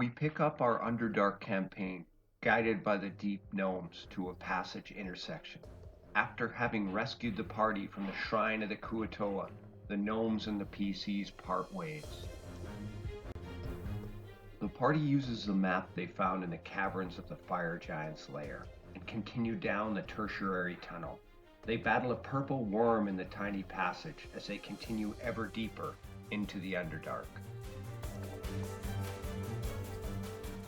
We pick up our Underdark campaign, guided by the deep gnomes to a passage intersection. After having rescued the party from the shrine of the Kuatoa, the gnomes and the PCs part ways. The party uses the map they found in the caverns of the Fire Giant's lair and continue down the tertiary tunnel. They battle a purple worm in the tiny passage as they continue ever deeper into the Underdark.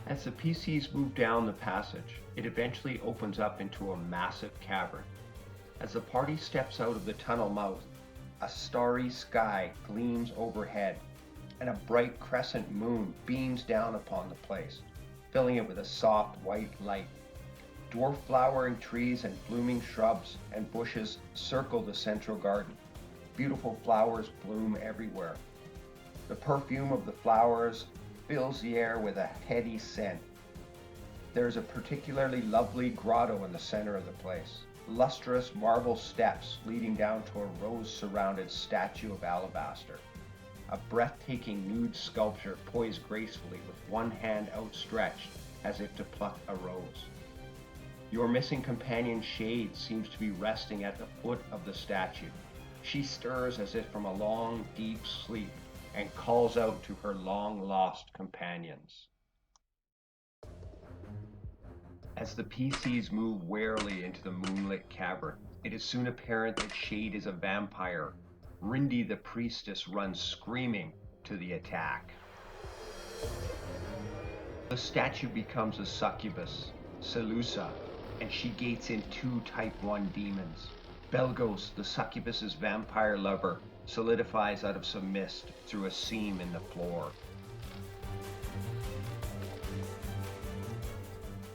As the PCs move down the passage, it eventually opens up into a massive cavern. As the party steps out of the tunnel mouth, a starry sky gleams overhead, and a bright crescent moon beams down upon the place, filling it with a soft white light. Dwarf flowering trees and blooming shrubs and bushes circle the central garden. Beautiful flowers bloom everywhere. The perfume of the flowers fills the air with a heady scent. There is a particularly lovely grotto in the center of the place. Lustrous marble steps leading down to a rose-surrounded statue of alabaster. A breathtaking nude sculpture poised gracefully with one hand outstretched as if to pluck a rose. Your missing companion Shade seems to be resting at the foot of the statue. She stirs as if from a long, deep sleep and calls out to her long-lost companions. As the PCs move warily into the moonlit cavern, it is soon apparent that Shade is a vampire. Rindy the priestess runs screaming to the attack. The statue becomes a succubus, Selusa, and she gates in two Type 1 demons. Belgos, the succubus's vampire lover, solidifies out of some mist through a seam in the floor.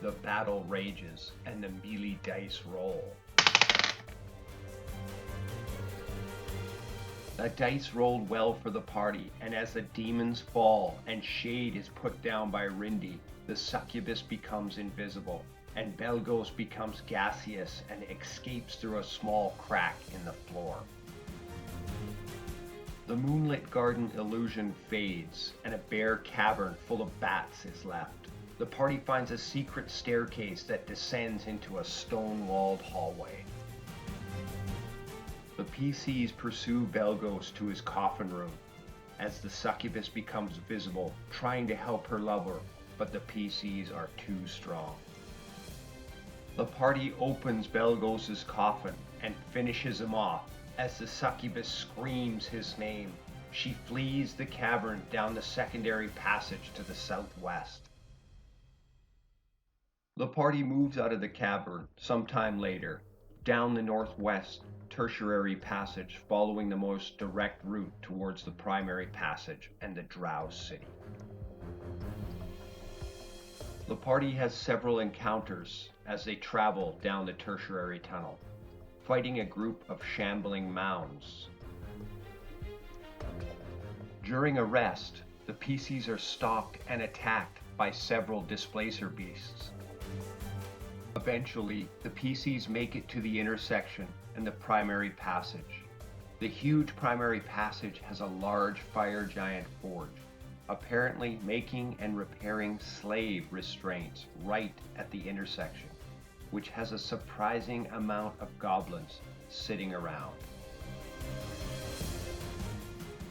The battle rages and the melee dice roll. The dice rolled well for the party, and as the demons fall and Shade is put down by Rindy, the succubus becomes invisible, and Belgos becomes gaseous and escapes through a small crack in the floor. The moonlit garden illusion fades, and a bare cavern full of bats is left. The party finds a secret staircase that descends into a stone-walled hallway. The PCs pursue Belgos to his coffin room, as the succubus becomes visible, trying to help her lover, but the PCs are too strong. The party opens Belgos' coffin and finishes him off. As the succubus screams his name, she flees the cavern down the secondary passage to the southwest. The party moves out of the cavern sometime later, down the northwest tertiary passage, following the most direct route towards the primary passage and the Drow city. The party has several encounters as they travel down the tertiary tunnel, fighting a group of shambling mounds. During a rest, the PCs are stalked and attacked by several displacer beasts. Eventually, the PCs make it to the intersection and the primary passage. The huge primary passage has a large fire giant forge, apparently making and repairing slave restraints right at the intersection, which has a surprising amount of goblins sitting around.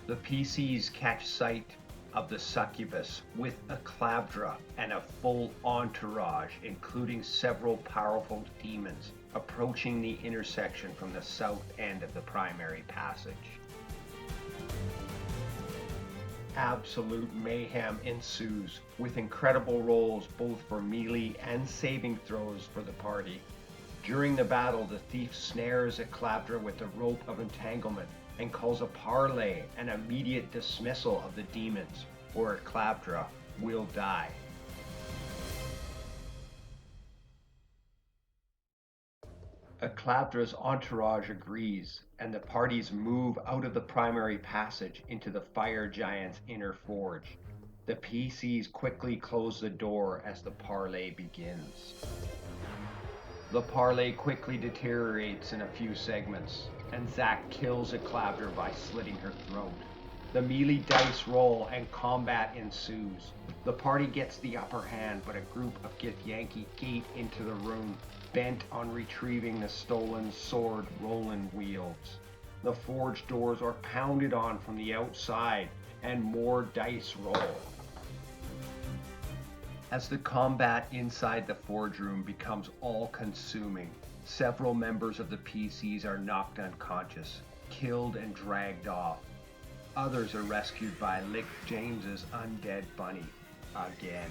The PCs catch sight of the succubus with a Clavdra and a full entourage, including several powerful demons, approaching the intersection from the south end of the primary passage. Absolute mayhem ensues, with incredible rolls both for melee and saving throws for the party. During the battle, the thief snares a Clavdra with a rope of entanglement and calls a parley and immediate dismissal of the demons, or a Clavdra will die. A Clavdra's entourage agrees, and the parties move out of the primary passage into the fire giant's inner forge. The PCs quickly close the door as the parley begins. The parley quickly deteriorates in a few segments, and Zack kills a Clavdra by slitting her throat. The melee dice roll and combat ensues. The party gets the upper hand, but a group of Githyanki gate into the room, bent on retrieving the stolen sword Roland wields. The forge doors are pounded on from the outside, and more dice roll. As the combat inside the forge room becomes all-consuming, several members of the PCs are knocked unconscious, killed and dragged off. Others are rescued by Lick James's undead bunny again.